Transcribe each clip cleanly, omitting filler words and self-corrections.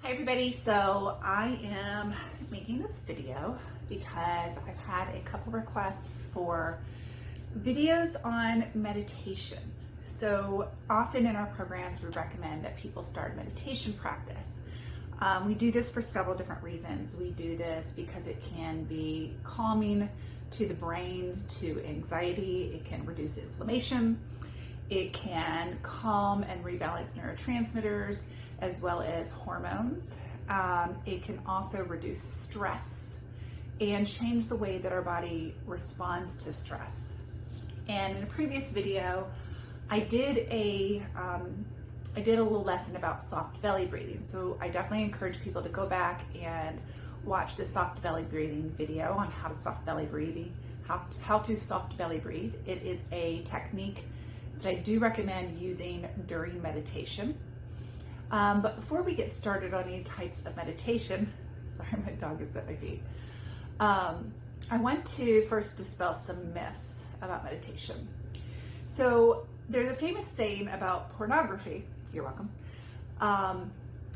Hi everybody, so I am making this video because I've had a couple requests for videos on meditation. So often in our programs we recommend that people start meditation practice. We do this for several different reasons. We do this because it can be calming to the brain, to anxiety, it can reduce inflammation, it can calm and rebalance neurotransmitters as well as hormones. It can also reduce stress and change the way that our body responds to stress. And in a previous video, I did a little lesson about soft belly breathing. So I definitely encourage people to go back and watch the soft belly breathing video on how to soft belly breathe. How to soft belly breathe. It is a technique that I do recommend using during meditation. But before we get started on any types of meditation, sorry, my dog is at my feet. I want to first dispel some myths about meditation. So there's a famous saying about pornography. You're welcome.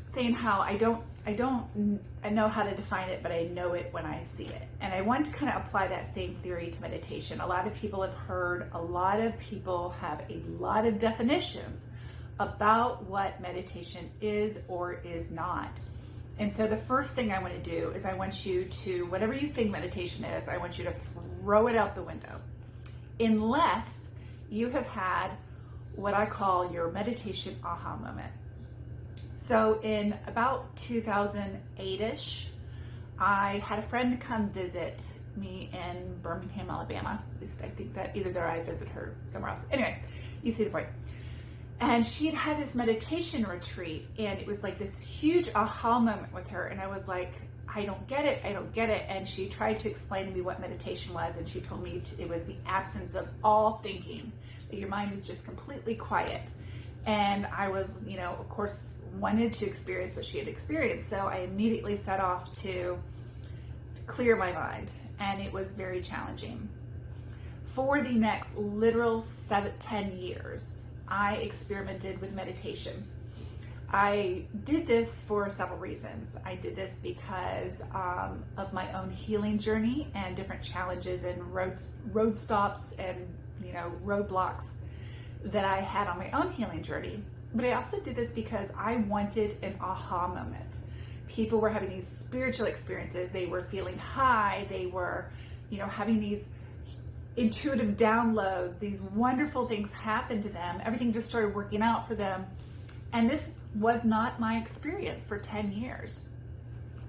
Saying how I know how to define it, but I know it when I see it. And I want to kind of apply that same theory to meditation. A lot of people have heard, a lot of people have a lot of definitions about what meditation is or is not. And so the first thing I want to do is I want you to, whatever you think meditation is, I want you to throw it out the window. Unless you have had what I call your meditation aha moment. So in about 2008-ish, I had a friend come visit me in Birmingham, Alabama. At least I think that either there or I visit her somewhere else. Anyway, you see the point. And she had this meditation retreat, and it was like this huge aha moment with her. And I was like, I don't get it. And she tried to explain to me what meditation was, and she told me it was the absence of all thinking, that your mind was just completely quiet. And I was, of course, wanted to experience what she had experienced. So I immediately set off to clear my mind, and it was very challenging. For the next literal 10 years, I experimented with meditation. I did this for several reasons. I did this because of my own healing journey and different challenges and road stops and roadblocks that I had on my own healing journey. But I also did this because I wanted an aha moment. People were having these spiritual experiences. They were feeling high. They were, having these intuitive downloads. These wonderful things happened to them. Everything just started working out for them. And this was not my experience for 10 years.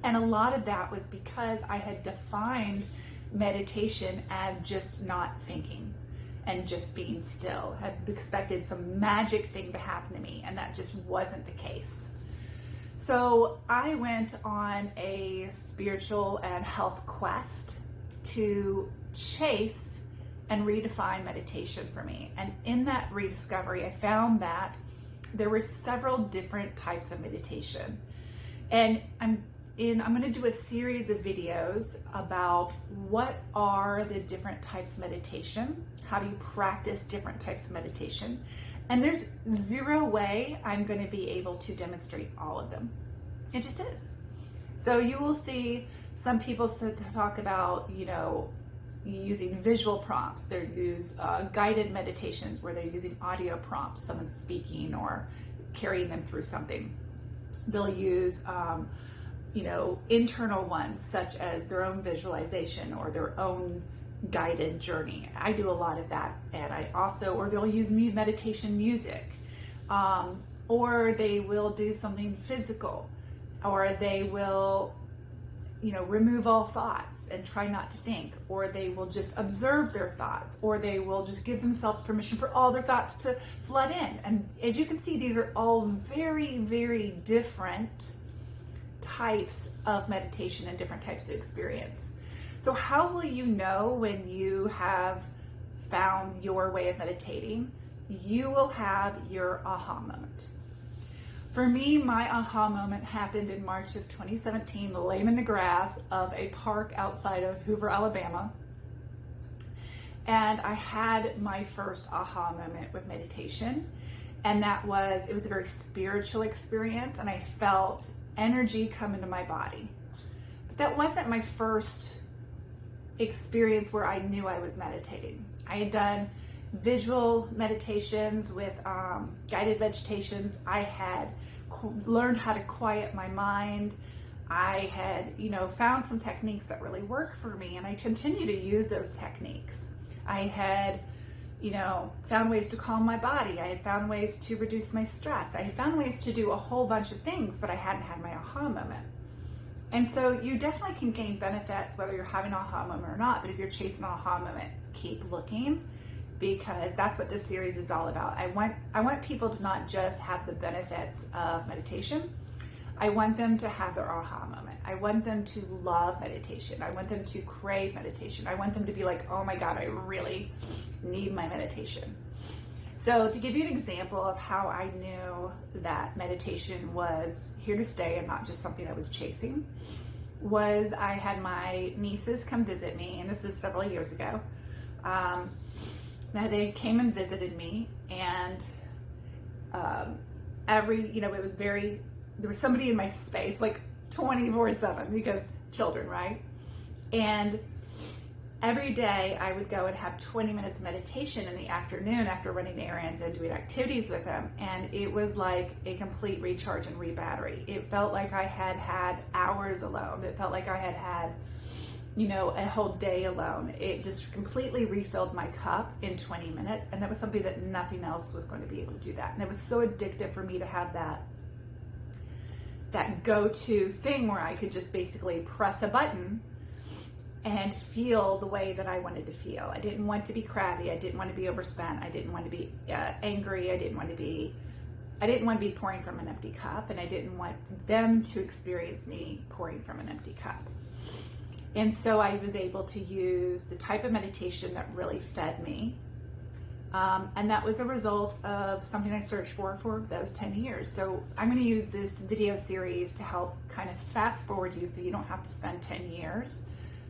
And a lot of that was because I had defined meditation as just not thinking and just being still. Had expected some magic thing to happen to me, and that just wasn't the case. So I went on a spiritual and health quest to chase and redefine meditation for me. And in that rediscovery, I found that there were several different types of meditation. And I'm going to do a series of videos about what are the different types of meditation, how do you practice different types of meditation, and there's zero way I'm going to be able to demonstrate all of them. It just is. So you will see some people talk about, using visual prompts. They use guided meditations where they're using audio prompts, someone speaking or carrying them through something. They'll use internal ones such as their own visualization or their own guided journey. I do a lot of that. And or they'll use meditation music, or they will do something physical, or they will remove all thoughts and try not to think, or they will just observe their thoughts, or they will just give themselves permission for all their thoughts to flood in. And as you can see, these are all very, very different types of meditation and different types of experience. So how will you know when you have found your way of meditating? You will have your aha moment. For me, my aha moment happened in March of 2017, laying in the grass of a park outside of Hoover, Alabama. And I had my first aha moment with meditation. And it was a very spiritual experience. And I felt energy come into my body. But that wasn't my first experience where I knew I was meditating. I had done visual meditations with guided meditations. I had learned how to quiet my mind. I had, found some techniques that really worked for me, and I continue to use those techniques. I had, found ways to calm my body. I had found ways to reduce my stress. I had found ways to do a whole bunch of things, but I hadn't had my aha moment. And so you definitely can gain benefits whether you're having an aha moment or not, but if you're chasing an aha moment, keep looking, because that's what this series is all about. I want people to not just have the benefits of meditation. I want them to have their aha moment. I want them to love meditation. I want them to crave meditation. I want them to be like, oh my God, I really need my meditation. So to give you an example of how I knew that meditation was here to stay and not just something I was chasing, was I had my nieces come visit me, and this was several years ago. Now they came and visited me, and there was somebody in my space, like 24/7, because children, right? And every day I would go and have 20 minutes of meditation in the afternoon after running errands and doing activities with them. And it was like a complete recharge and rebattery. It felt like I had had hours alone. It felt like I had had, a whole day alone. It just completely refilled my cup in 20 minutes. And that was something that nothing else was going to be able to do that. And it was so addictive for me to have that go-to thing where I could just basically press a button and feel the way that I wanted to feel. I didn't want to be crabby. I didn't want to be overspent. I didn't want to be angry. I didn't want to be pouring from an empty cup, and I didn't want them to experience me pouring from an empty cup. And so I was able to use the type of meditation that really fed me. And that was a result of something I searched for those 10 years. So I'm going to use this video series to help kind of fast forward you so you don't have to spend 10 years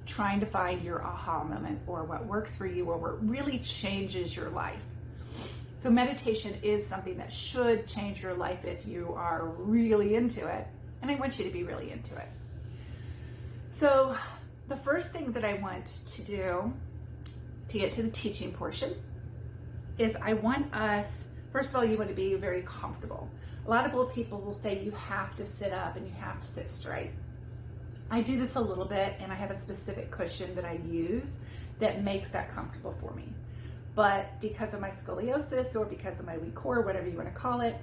trying to find your aha moment or what works for you or what really changes your life. So meditation is something that should change your life if you are really into it. And I want you to be really into it. So the first thing that I want to do to get to the teaching portion is I want us, first of all, you want to be very comfortable. A lot of people will say you have to sit up and you have to sit straight. I do this a little bit, and I have a specific cushion that I use that makes that comfortable for me. But because of my scoliosis or because of my weak core, whatever you want to call it,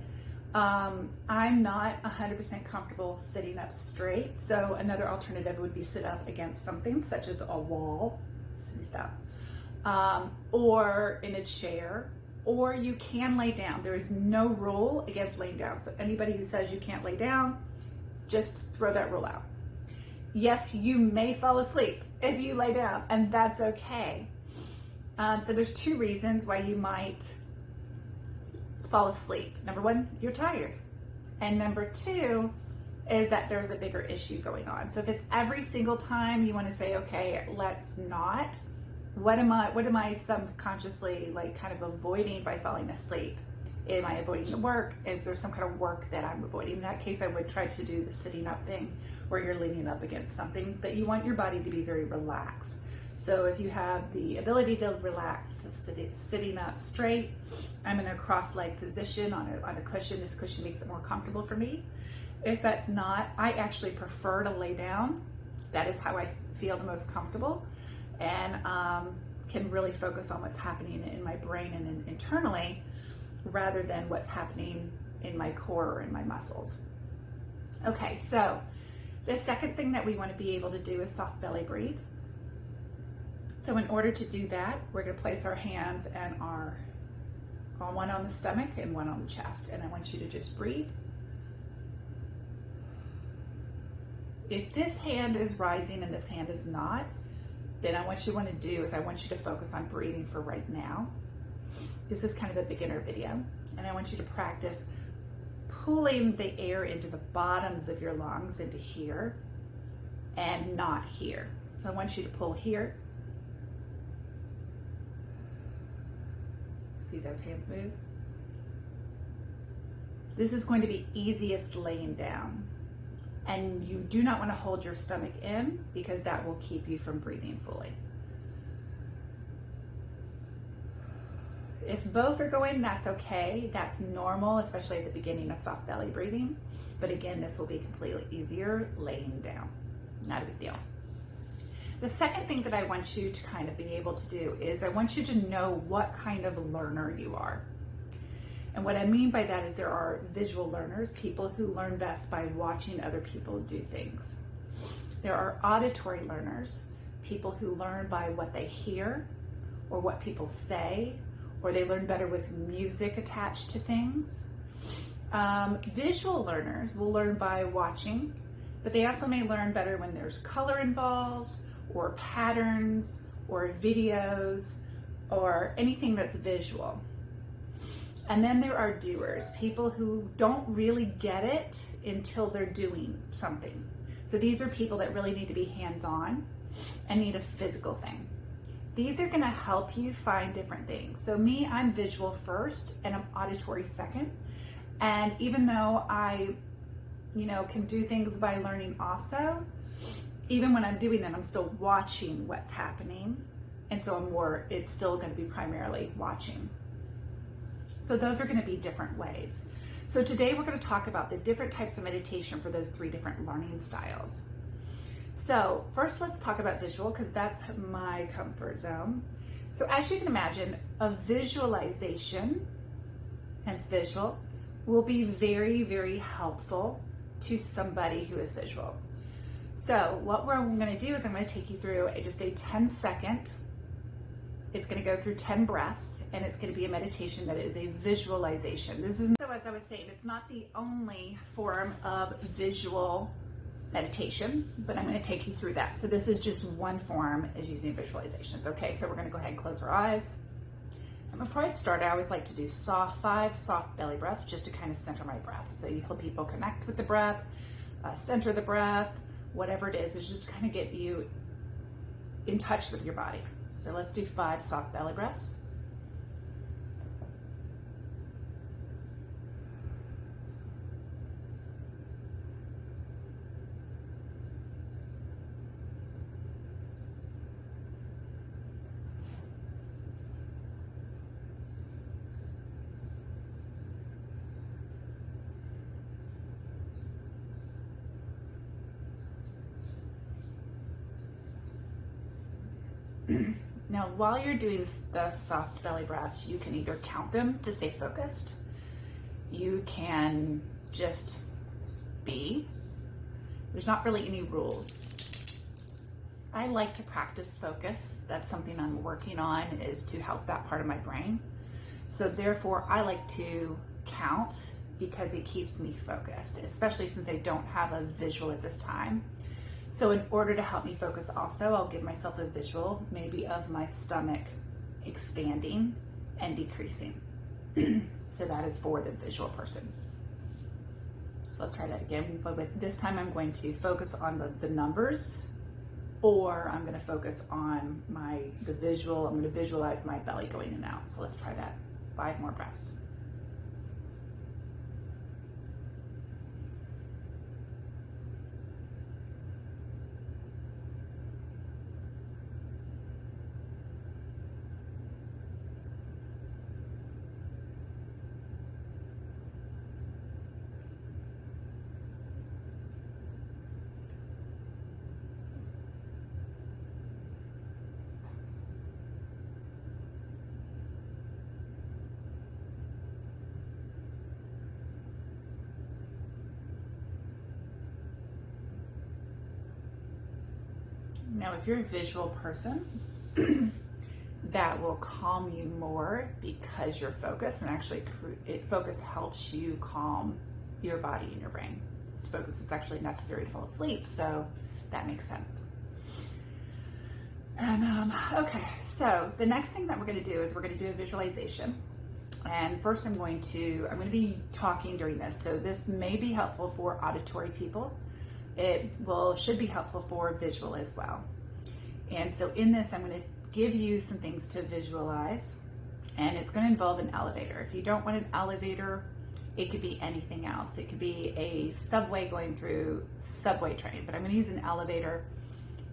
I'm not 100% comfortable sitting up straight. So another alternative would be sit up against something such as a wall, or in a chair, or you can lay down. There is no rule against laying down. So anybody who says you can't lay down, just throw that rule out. Yes, you may fall asleep if you lay down, and that's okay. So there's two reasons why you might fall asleep. Number one, you're tired. And number two is that there's a bigger issue going on. So if it's every single time you want to say, okay, let's not, what am I subconsciously kind of avoiding by falling asleep? Am I avoiding the work? Is there some kind of work that I'm avoiding? In that case, I would try to do the sitting up thing where you're leaning up against something, but you want your body to be very relaxed. So if you have the ability to relax, sitting up straight, I'm in a cross-leg position on a cushion. This cushion makes it more comfortable for me. If that's not, I actually prefer to lay down. That is how I feel the most comfortable, and can really focus on what's happening in my brain and internally, rather than what's happening in my core or in my muscles. Okay, so the second thing that we want to be able to do is soft belly breathe. So in order to do that, we're going to place our hands and one on the stomach and one on the chest. And I want you to just breathe. If this hand is rising and this hand is not, then I want you to focus on breathing for right now. This is kind of a beginner video, and I want you to practice pulling the air into the bottoms of your lungs into here and not here. So I want you to pull here. See those hands move? This is going to be easiest laying down. And you do not want to hold your stomach in because that will keep you from breathing fully. If both are going, that's okay. That's normal, especially at the beginning of soft belly breathing. But again, this will be completely easier laying down. Not a big deal. The second thing that I want you to kind of be able to do is I want you to know what kind of learner you are. And what I mean by that is there are visual learners, people who learn best by watching other people do things. There are auditory learners, people who learn by what they hear or what people say, or they learn better with music attached to things. Visual learners will learn by watching, but they also may learn better when there's color involved, or patterns, or videos, or anything that's visual. And then there are doers, people who don't really get it until they're doing something. So these are people that really need to be hands-on and need a physical thing. These are gonna help you find different things. So me, I'm visual first and I'm auditory second. And even though I, can do things by learning also, even when I'm doing that, I'm still watching what's happening. And so it's still gonna be primarily watching. So those are gonna be different ways. So today we're gonna talk about the different types of meditation for those 3 different learning styles. So first let's talk about visual, because that's my comfort zone. So as you can imagine, a visualization, hence visual, will be very, very helpful to somebody who is visual. So what we're going to do is I'm going to take you through just a 10-second. It's going to go through 10 breaths, and it's going to be a meditation that is a visualization. So as I was saying, it's not the only form of visual meditation, but I'm going to take you through that. So this is just one form, is using visualizations. Okay, so we're going to go ahead and close our eyes. And before I start, I always like to do 5 soft belly breaths just to kind of center my breath. So you help people connect with the breath, center the breath, whatever it is just to kind of get you in touch with your body. So let's do 5 soft belly breaths. Now, while you're doing the soft belly breaths, you can either count them to stay focused. You can just be. There's not really any rules. I like to practice focus. That's something I'm working on, is to help that part of my brain. So therefore, I like to count because it keeps me focused, especially since I don't have a visual at this time. So in order to help me focus also, I'll give myself a visual, maybe of my stomach expanding and decreasing. So that is for the visual person. So let's try that again, but this time I'm going to focus on the numbers, or I'm going to focus on the visual. I'm going to visualize my belly going in and out. So let's try that. 5 more breaths. Now, if you're a visual person, that will calm you more because you're focused, and actually focus helps you calm your body and your brain. This focus is actually necessary to fall asleep, so that makes sense. And okay, so the next thing that we're going to do is we're going to do a visualization. And first I'm going to be talking during this, so this may be helpful for auditory people. It should be helpful for visual as well. And so in this, I'm going to give you some things to visualize, and it's going to involve an elevator. If you don't want an elevator, It could be anything else. It could be a subway going through subway train, but I'm going to use an elevator.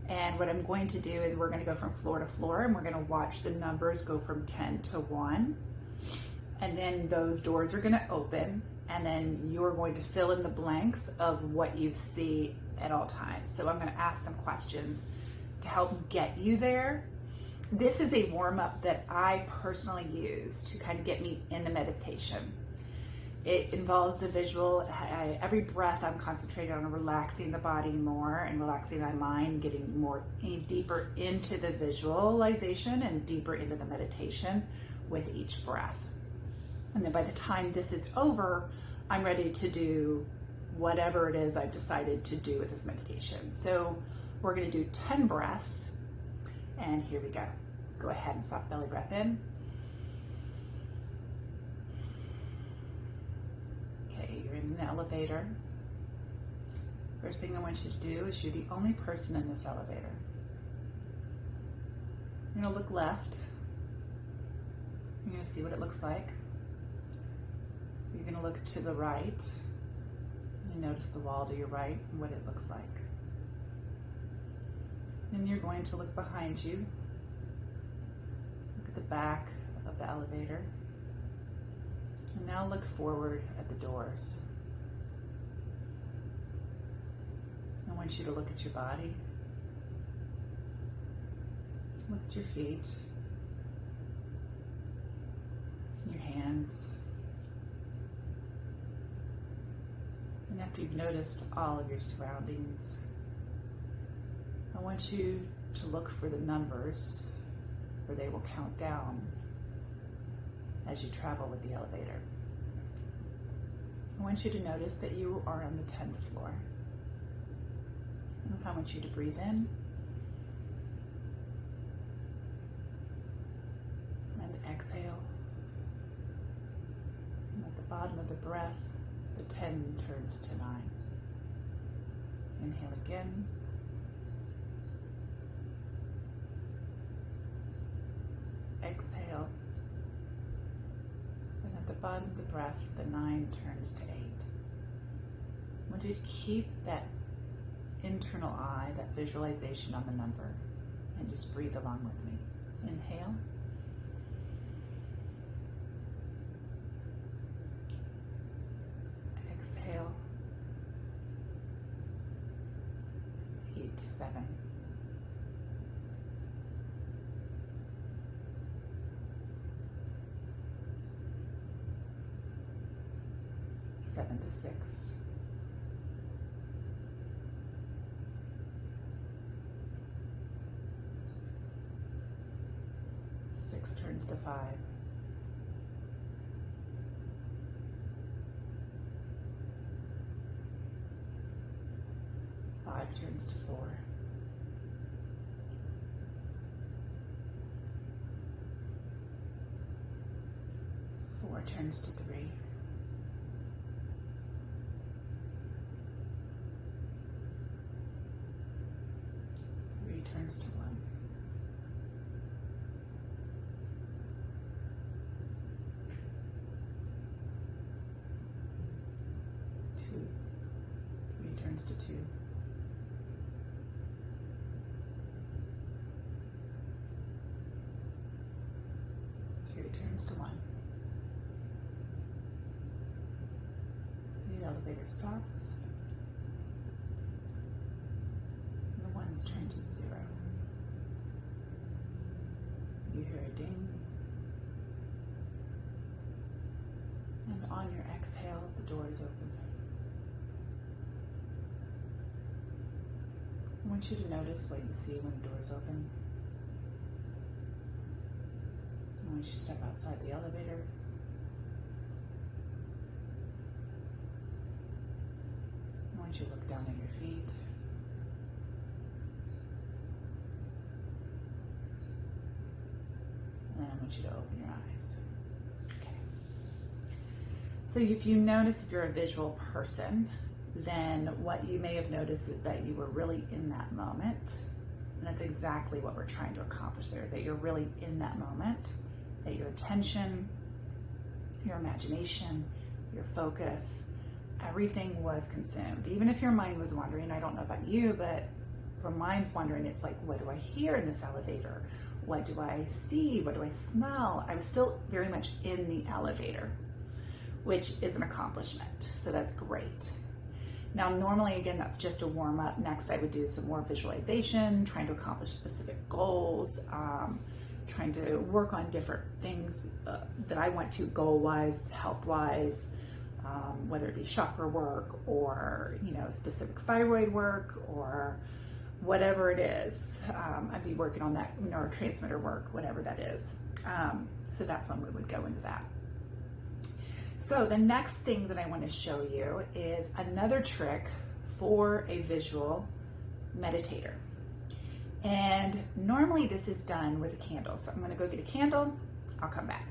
And what I'm going to do is we're going to go from floor to floor, and we're going to watch the numbers go from 10 to 1. And then those doors are going to open, and then you're going to fill in the blanks of what you see at all times. So I'm going to ask some questions to help get you there. This is a warm-up that I personally use to kind of get me in the meditation. It involves the visual. Every breath I'm concentrating on relaxing the body more and relaxing my mind, getting more deeper into the visualization and deeper into the meditation with each breath. And then by the time this is over, I'm ready to do whatever it is I've decided to do with this meditation. So we're going to do 10 breaths, and here we go. Let's go ahead and soft belly breath in. You're in an elevator. First thing I want you to do is you're the only person in this elevator. You're going to look left. You're going to see what it looks like. You're going to look to the right. You notice the wall to your right and what it looks like. Then you're going to look behind you. Look at the back of the elevator. And now look forward at the doors. I want you to look at your body. Look at your feet, your hands. And after you've noticed all of your surroundings, I want you to look for the numbers where they will count down as you travel with the elevator. I want you to notice that you are on the 10th floor. And I want you to breathe in and exhale. And at the bottom of the breath, the 10 turns to 9. Inhale again. Exhale. And at the bottom of the breath, the 9 turns to 8. I want you to keep that internal eye, that visualization on the number, and just breathe along with me. Inhale. Exhale. 8 to 7. 7 to 6. 6 turns to 5. 5 turns to 4. 4 turns to 3. 3 turns to 1. 3 turns to 2. 3 turns to 1. The elevator stops. And the 1s turn to 0. You hear a ding. And on your exhale, the doors open. I want you to notice what you see when the doors open. I want you to step outside the elevator. I want you to look down at your feet. And then I want you to open your eyes. Okay. So if you notice, if you're a visual person, then what you may have noticed is that you were really in that moment. And that's exactly what we're trying to accomplish there, that you're really in that moment, that your attention, your imagination, your focus, everything was consumed. Even if your mind was wandering, I don't know about you, but when mine's wandering, it's like, what do I hear in this elevator? What do I see? What do I smell? I was still very much in the elevator, which is an accomplishment. So that's great. Now, normally, again, that's just a warm up. Next, I would do some more visualization, trying to accomplish specific goals, trying to work on different things that I want to goal-wise, health-wise, whether it be chakra work or, specific thyroid work or whatever it is. I'd be working on that neurotransmitter work, whatever that is. So that's when we would go into that. So the next thing that I want to show you is another trick for a visual meditator. And normally this is done with a candle. So I'm going to go get a candle. I'll come back.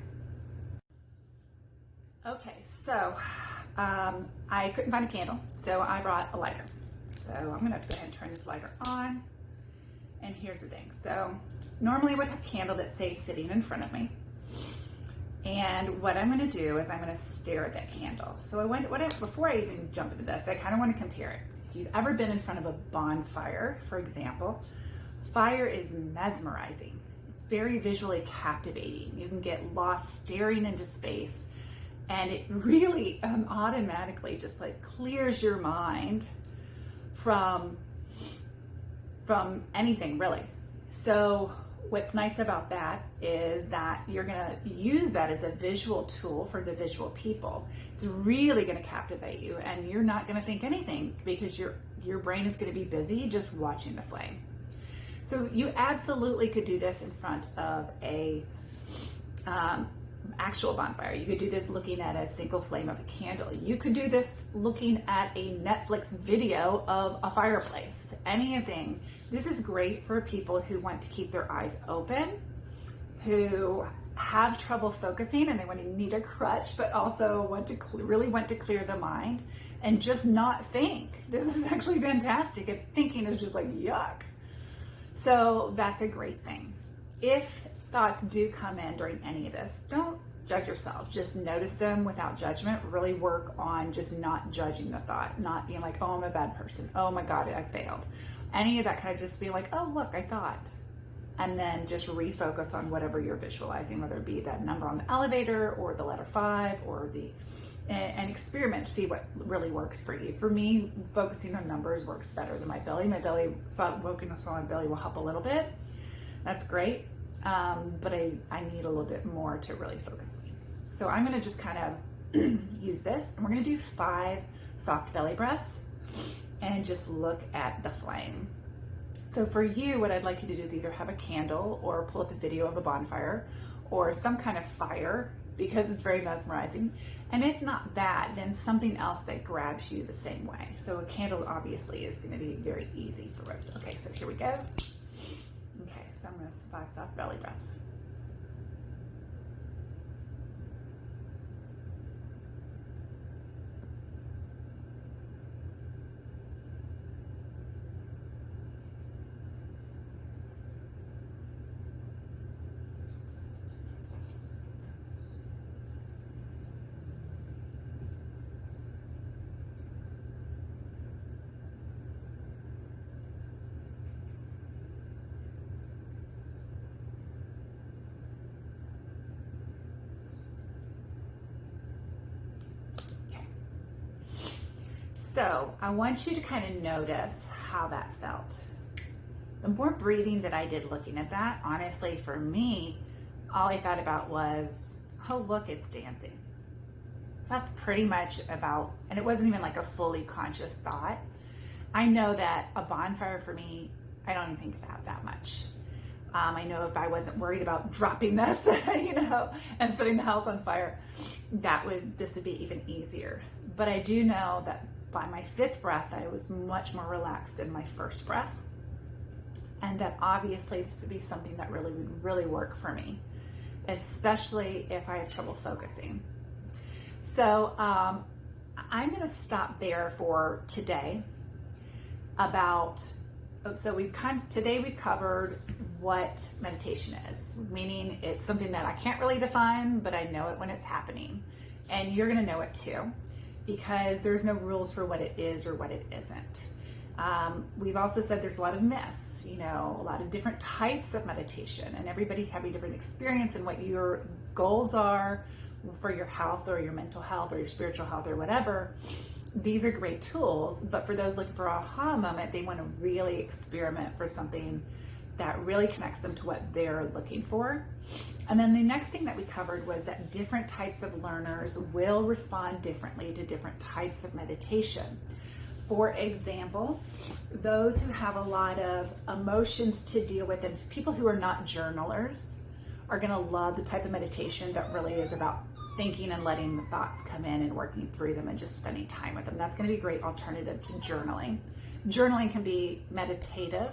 Okay, so I couldn't find a candle, so I brought a lighter. So I'm going to have to go ahead and turn this lighter on. And here's the thing. So normally I would have a candle that's, say, sitting in front of me. And what I'm going to do is I'm going to stare at that candle. So before I even jump into this, I kind of want to compare it. If you've ever been in front of a bonfire, for example, fire is mesmerizing. It's very visually captivating. You can get lost staring into space, and it really automatically just like clears your mind from anything really. So what's nice about that is that you're going to use that as a visual tool for the visual people. It's really going to captivate you, and you're not going to think anything because your brain is going to be busy just watching the flame. So you absolutely could do this in front of a actual bonfire. You could do this looking at a single flame of a candle. You could do this looking at a Netflix video of a fireplace. Anything. This is great for people who want to keep their eyes open, who have trouble focusing and they need a crutch, but also really want to clear the mind and just not think. This is actually fantastic if thinking is just like yuck. So that's a great thing. If thoughts do come in during any of this, don't judge yourself. Just notice them without judgment. Really work on just not judging the thought, not being like, oh, I'm a bad person. Oh my God, I failed. Any of that kind of just be like, oh, look, I thought. And then just refocus on whatever you're visualizing, whether it be that number on the elevator or the letter 5 or and experiment to see what really works for you. For me, focusing on numbers works better than my belly. My belly, focusing on my belly will help a little bit. That's great. But I need a little bit more to really focus me. So I'm going to just kind of use this, and we're going to do 5 soft belly breaths and just look at the flame. So for you, what I'd like you to do is either have a candle or pull up a video of a bonfire or some kind of fire, because it's very mesmerizing. And if not that, then something else that grabs you the same way. So a candle obviously is going to be very easy for us. Okay, so here we go. Okay, so I'm going to 5 soft belly breaths. So I want you to kind of notice how that felt. The more breathing that I did looking at that, honestly, for me, all I thought about was, oh, look, it's dancing. That's pretty much about, and it wasn't even like a fully conscious thought. I know that a bonfire for me, I don't even think about that much. I know if I wasn't worried about dropping this, and setting the house on fire, this would be even easier. But I do know that by my 5th breath, I was much more relaxed than my 1st breath. And that obviously this would be something that would really work for me, especially if I have trouble focusing. So I'm going to stop there for today. Today we've covered what meditation is, meaning it's something that I can't really define, but I know it when it's happening. And you're going to know it too, because there's no rules for what it is or what it isn't. We've also said there's a lot of myths, a lot of different types of meditation, and everybody's having different experience and what your goals are for your health or your mental health or your spiritual health or whatever. These are great tools, but for those looking for an aha moment, they want to really experiment for something that really connects them to what they're looking for. And then the next thing that we covered was that different types of learners will respond differently to different types of meditation. For example, those who have a lot of emotions to deal with, and people who are not journalers, are going to love the type of meditation that really is about thinking and letting the thoughts come in and working through them and just spending time with them. That's going to be a great alternative to journaling. Journaling can be meditative,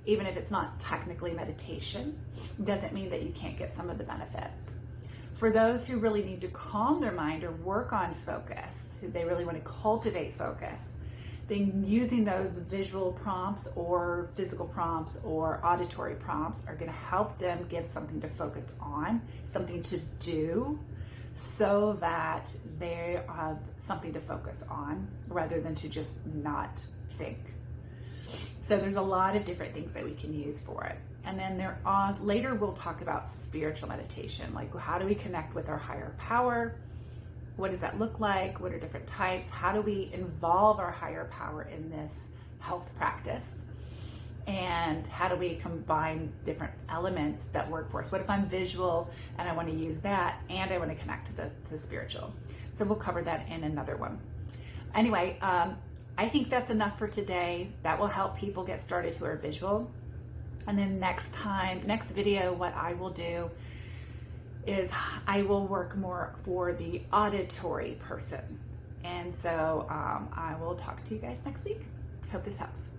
even if it's not technically meditation. Doesn't mean that you can't get some of the benefits. For those who really need to calm their mind or work on focus, who they really want to cultivate focus, then using those visual prompts or physical prompts or auditory prompts are going to help them give something to focus on, something to do, so that they have something to focus on rather than to just not think. So there's a lot of different things that we can use for it. And then later we'll talk about spiritual meditation, like how do we connect with our higher power? What does that look like? What are different types? How do we involve our higher power in this health practice? And how do we combine different elements that work for us? What if I'm visual and I want to use that and I want to connect to the spiritual? So we'll cover that in another one. Anyway, I think that's enough for today. That will help people get started who are visual. And then next video, what I will do is I will work more for the auditory person. And so I will talk to you guys next week. Hope this helps.